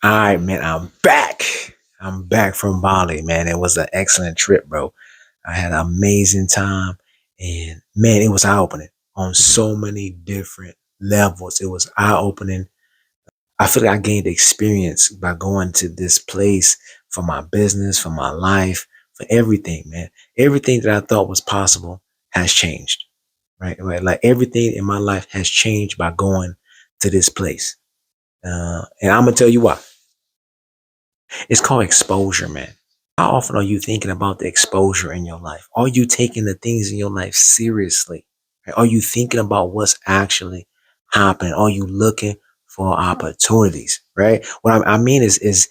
All right, man, I'm back. I'm back from Bali, man. It was an excellent trip, bro. I had an amazing time, and man, it was eye opening on so many different levels. It was eye opening. I feel like I gained experience by going to this place for my business, for my life, for everything, man. Everything that I thought was possible has changed, right? Right, like everything in my life has changed by going to this place. And I'm gonna tell you why. It's called exposure, man. How often are you thinking about the exposure in your life? Are you taking the things in your life seriously? Right? Are you thinking about what's actually happening? Are you looking for opportunities? Right? What I mean is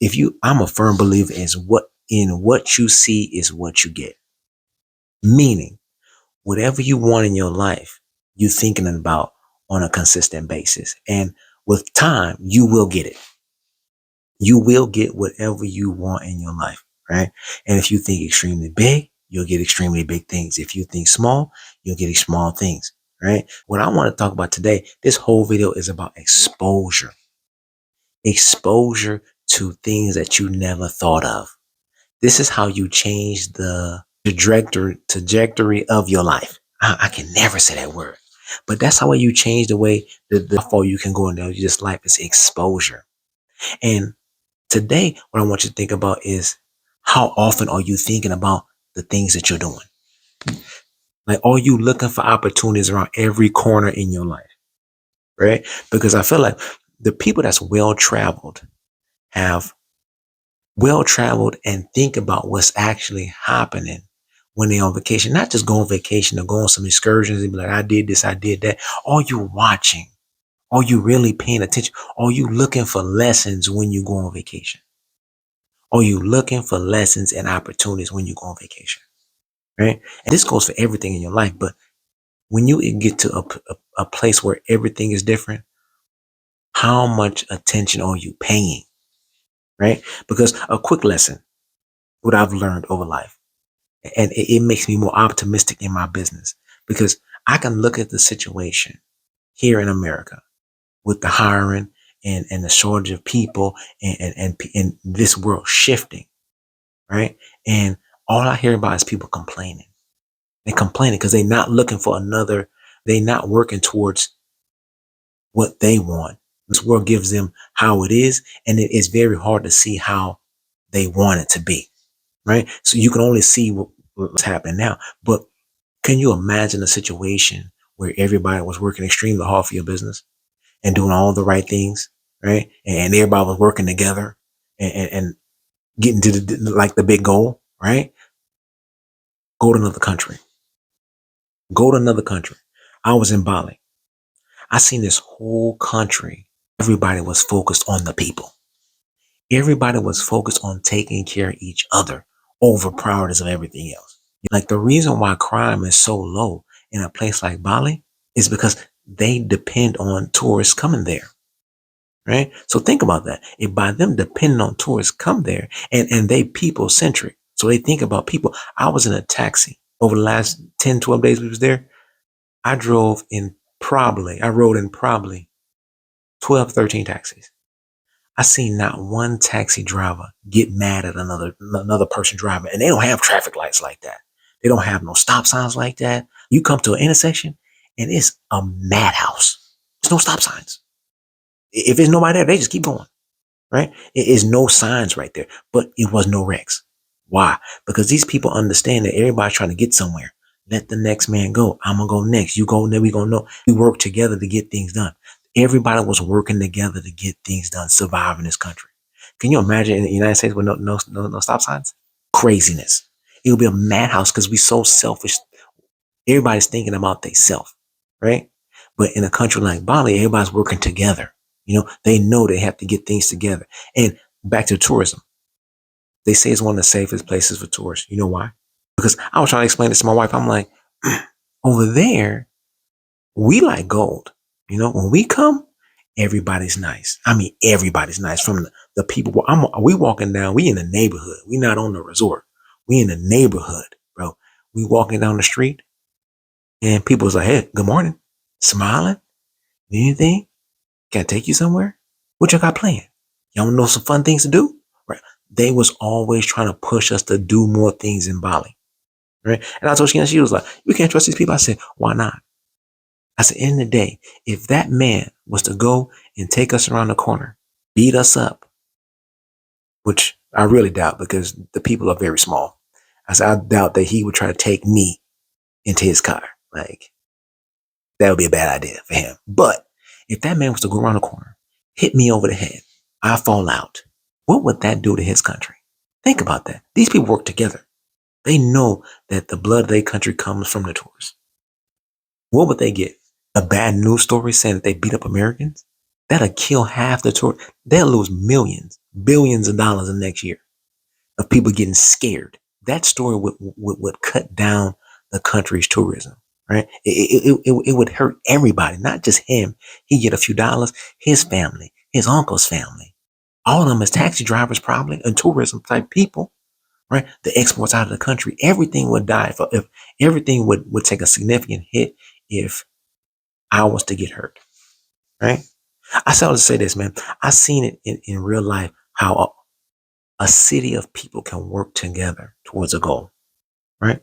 if you, I'm a firm believer is what you see is what you get. Meaning, whatever you want in your life, you thinking about on a consistent basis, and with time, you will get it. You will get whatever you want in your life, right? And if you think extremely big, you'll get extremely big things. If you think small, you'll get small things, right? What I want to talk about today, this whole video is about exposure, exposure to things that you never thought of. This is how you change the trajectory of your life. I can never say that word, but that's how you change the way the far you can go in this life is exposure. And today, what I want you to think about is how often are you thinking about the things that you're doing? Like, are you looking for opportunities around every corner in your life? Right? Because I feel like the people that's well traveled have well traveled and think about what's actually happening when they're on vacation. Not just go on vacation or go on some excursions and be like, I did this, I did that. Are you watching? Are you really paying attention? Are you looking for lessons when you go on vacation? Are you looking for lessons and opportunities when you go on vacation? Right? And this goes for everything in your life. But when you get to a place where everything is different, how much attention are you paying? Right? Because a quick lesson, what I've learned over life, and it makes me more optimistic in my business because I can look at the situation here in America with the hiring and the shortage of people and this world shifting, right? And all I hear about is people complaining. They're complaining because they're not looking for another. They're not working towards what they want. This world gives them how it is, and it is very hard to see how they want it to be, right? So you can only see what's happening now. But can you imagine a situation where everybody was working extremely hard for your business and doing all the right things, right? And everybody was working together and getting to like the big goal, right? Go to another country. Go to another country. I was in Bali. I seen this whole country. Everybody was focused on the people. Everybody was focused on taking care of each other over priorities of everything else. Like the reason why crime is so low in a place like Bali is because they depend on tourists coming there. Right. So think about that. If by them depending on tourists come there and they people centric. So they think about people. I was in a taxi over the last 10, 12 days we was there. I rode in probably 12, 13 taxis. I seen not one taxi driver get mad at another person driving, and they don't have traffic lights like that. They don't have no stop signs like that. You come to an intersection, and it's a madhouse. There's no stop signs. If there's nobody there, they just keep going. Right? It is no signs right there, but it was no wrecks. Why? Because these people understand that everybody's trying to get somewhere. Let the next man go. I'm gonna go next. You go, then we gonna know. We work together to get things done. Everybody was working together to get things done, survive in this country. Can you imagine in the United States with no stop signs? Craziness. It would be a madhouse because we so selfish. Everybody's thinking about themselves, right? But in a country like Bali, everybody's working together. They know they have to get things together. And back to tourism, they say it's one of the safest places for tourists. You know why? Because I was trying to explain this to my wife. I'm like, over there, we like gold. When we come, everybody's nice. I mean, everybody's nice. From the people. We walking down. We in the neighborhood. We not on the resort. We in the neighborhood, bro. We walking down the street, and people's like, "Hey, good morning," smiling. Anything? Can I take you somewhere? What y'all got planned? Y'all know some fun things to do? Right. They was always trying to push us to do more things in Bali. Right. And I told she was like, "We can't trust these people." I said, "Why not?" I said, "In the day, if that man was to go and take us around the corner, beat us up, which I really doubt because the people are very small. I said, I doubt that he would try to take me into his car. Like, that would be a bad idea for him. But if that man was to go around the corner, hit me over the head, I fall out, what would that do to his country? Think about that. These people work together. They know that the blood of their country comes from the tourists. What would they get? A bad news story saying that they beat up Americans? That'll kill half the tourists. They'll lose millions, billions of dollars in the next year of people getting scared. That story would cut down the country's tourism, right? It would hurt everybody, not just him. He get a few dollars, his family, his uncle's family. All of them as taxi drivers probably and tourism type people, right? The exports out of the country, everything would die if everything would take a significant hit if I was to get hurt, right? I started to say this, man. I seen it in real life how a city of people can work together towards a goal, right?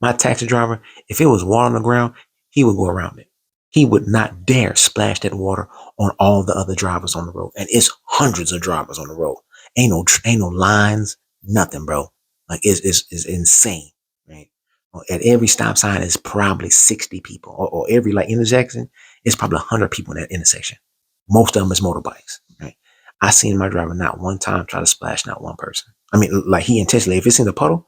My taxi driver, if it was water on the ground, he would go around it. He would not dare splash that water on all the other drivers on the road. And it's hundreds of drivers on the road. Ain't no lines, nothing, bro. Like it's insane, right? At every stop sign is probably 60 people, or every like intersection, it's probably 100 people in that intersection. Most of them is motorbikes, right? I seen my driver not one time try to splash not one person. I mean, like he intentionally, if it's in the puddle,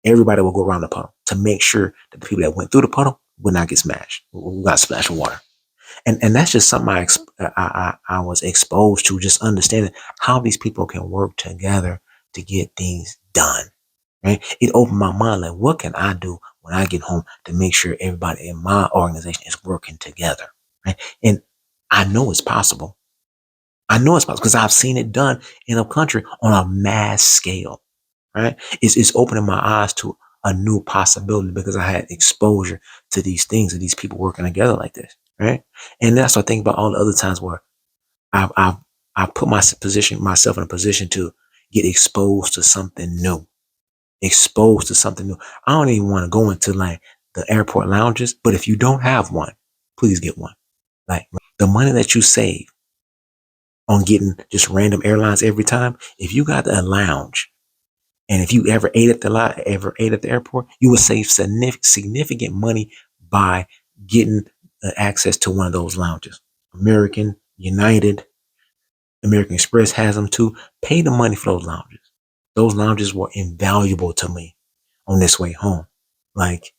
everybody will go around the puddle to make sure that the people that went through the puddle would not get smashed, got splashed with water. And that's just something I was exposed to, just understanding how these people can work together to get things done. Right? It opened my mind, like, what can I do when I get home to make sure everybody in my organization is working together? Right? And I know it's possible. I know it's possible because I've seen it done in a country on a mass scale. Right? It's opening my eyes to a new possibility because I had exposure to these things and these people working together like this. Right? And that's what I think about all the other times where I put myself in a position to get exposed to something new. Exposed to something new. I don't even want to go into like the airport lounges, but if you don't have one, please get one. Like the money that you save on getting just random airlines every time, if you got a lounge and if you ever ate at the airport, you will save significant money by getting access to one of those lounges. American, United, American Express has them too. Pay the money for those lounges. Those lounges were invaluable to me on this way home. Like,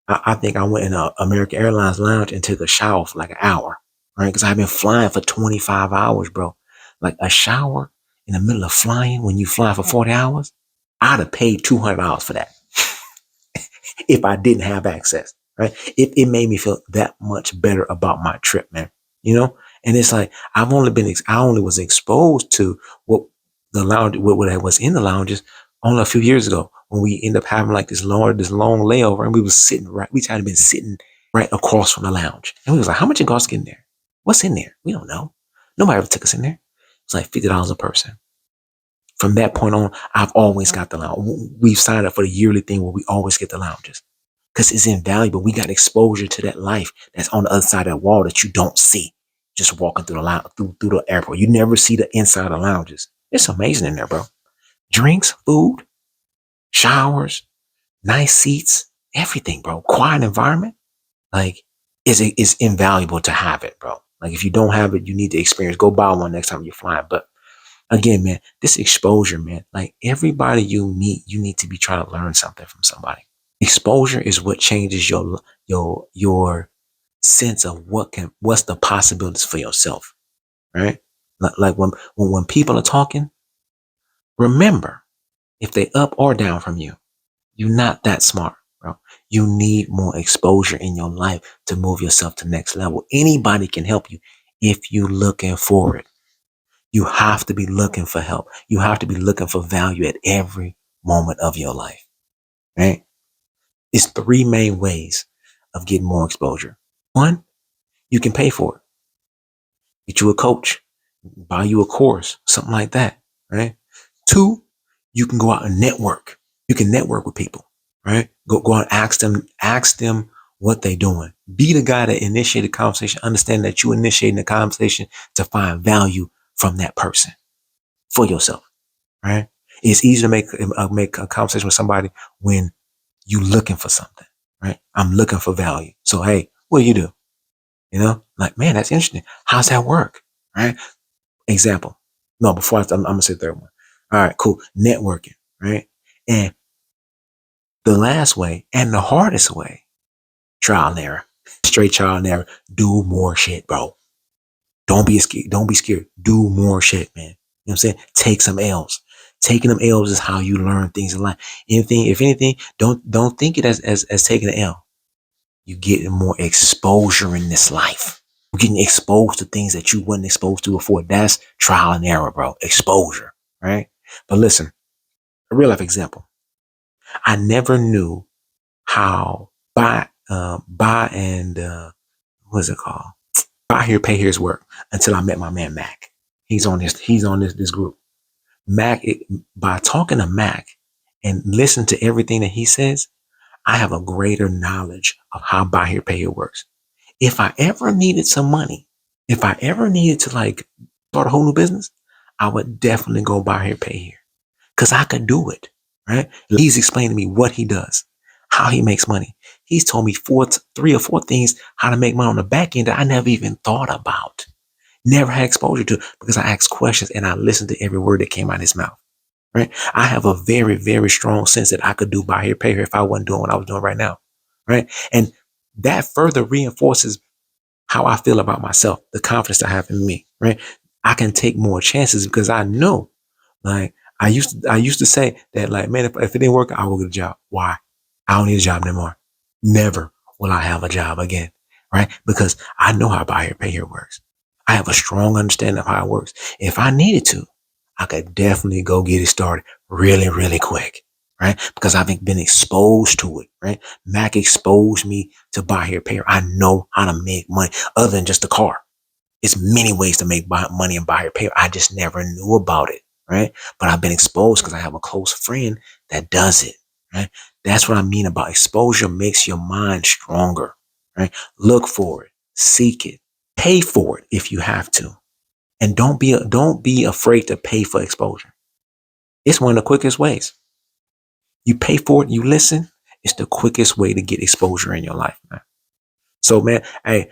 I think I went in a American Airlines lounge and took a shower for like an hour, right? Because I've been flying for 25 hours, bro. Like a shower in the middle of flying when you fly for 40 hours, I'd have paid $200 for that if I didn't have access, right? It made me feel that much better about my trip, man. You know? And it's like, I only was exposed to what the lounge, what was in the lounges only a few years ago when we ended up having like this long layover and we had been sitting right across from the lounge. And we was like, how much it costs to get in there? What's in there? We don't know. Nobody ever took us in there. It's like $50 a person. From that point on, I've always got the lounge. We've signed up for the yearly thing where we always get the lounges because it's invaluable. We got exposure to that life that's on the other side of that wall that you don't see just walking through the lounge, through the airport. You never see the inside of the lounges. It's amazing in there, bro. Drinks, food, showers, nice seats, everything, bro. Quiet environment. Like, it's invaluable to have it, bro. Like, if you don't have it, you need to experience. Go buy one next time you're flying. But again, man, this exposure, man, like everybody you meet, you need to be trying to learn something from somebody. Exposure is what changes your sense of what's the possibilities for yourself, right? Like when people are talking, remember if they up or down from you, you're not that smart, bro. You need more exposure in your life to move yourself to the next level. Anybody can help you if you're looking for it. You have to be looking for help. You have to be looking for value at every moment of your life, right? It's three main ways of getting more exposure. One, you can pay for it. Get you a coach. buy you a course, something like that, right? Two, you can go out and network. You can network with people, right? Go out and ask them what they doing. Be the guy that initiated the conversation. Understand that you initiating the conversation to find value from that person for yourself, right? It's easy to make a conversation with somebody when you looking for something, right? I'm looking for value. So, hey, what do you do? Like, man, that's interesting. How's that work? Right? Example. No, before I'm gonna say the third one. All right, cool. Networking, right? And the last way and the hardest way, trial and error. Straight trial and error. Do more shit, bro. Don't be scared. Don't be scared. Do more shit, man. You know what I'm saying? Take some L's. Taking them L's is how you learn things in life. If anything, don't think it as taking an L. You getting more exposure in this life. You're getting exposed to things that you wasn't exposed to before. That's trial and error, bro. Exposure, right? But listen, a real life example. I never knew how buy and what is it called? Buy here, pay here's work until I met my man Mac. He's on this group. Mac, by talking to Mac and listen to everything that he says, I have a greater knowledge of how buy here, pay here works. If I ever needed some money, if I ever needed to like start a whole new business, I would definitely go buy here, pay here. Cause I could do it, right? He's explained to me what he does, how he makes money. He's told me three or four things how to make money on the back end that I never even thought about. Never had exposure to because I asked questions and I listened to every word that came out of his mouth. Right? I have a very, very strong sense that I could do buy here, pay here if I wasn't doing what I was doing right now. Right? And that further reinforces how I feel about myself, the confidence I have in me. Right? I can take more chances because I know, like I used to say that, like, man, if it didn't work, I will get a job. Why? I don't need a job anymore. Never will I have a job again. Right? Because I know how buy here, pay here works. I have a strong understanding of how it works. If I needed to, I could definitely go get it started really, really quick, right? Because I've been exposed to it, right? Mac exposed me to buy here, pay here. I know how to make money other than just a car. It's many ways to make money and buy here, pay here. I just never knew about it, right? But I've been exposed because I have a close friend that does it, right? That's what I mean about exposure makes your mind stronger, right? Look for it, seek it, pay for it if you have to. And don't be afraid to pay for exposure. It's one of the quickest ways. You pay for it, you listen. It's the quickest way to get exposure in your life, man. So, man, hey,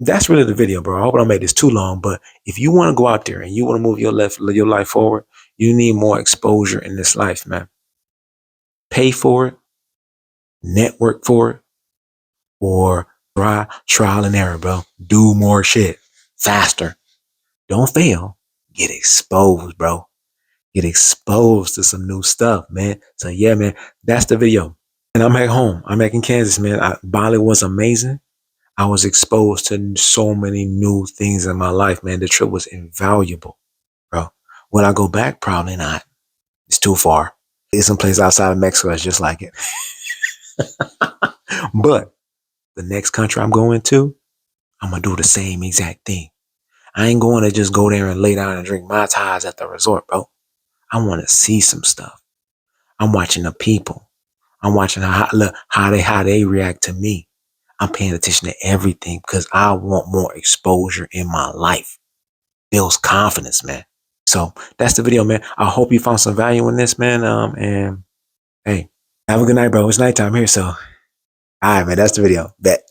that's really the video, bro. I hope I don't make this too long, but if you want to go out there and you want to move your life forward, you need more exposure in this life, man. Pay for it, network for it, or trial and error, bro. Do more shit faster. Don't fail. Get exposed, bro. Get exposed to some new stuff, man. So yeah, man, that's the video. And I'm at home. I'm back in Kansas, man. Bali was amazing. I was exposed to so many new things in my life, man. The trip was invaluable, bro. Will I go back? Probably not. It's too far. It's some place outside of Mexico that's just like it. But the next country I'm going to, I'm gonna do the same exact thing. I ain't going to just go there and lay down and drink Mai Tais at the resort, bro. I want to see some stuff. I'm watching the people. I'm watching how they react to me. I'm paying attention to everything because I want more exposure in my life. Builds confidence, man. So that's the video, man. I hope you found some value in this, man. And hey, have a good night, bro. It's nighttime here, so all right, man. That's the video. Bet.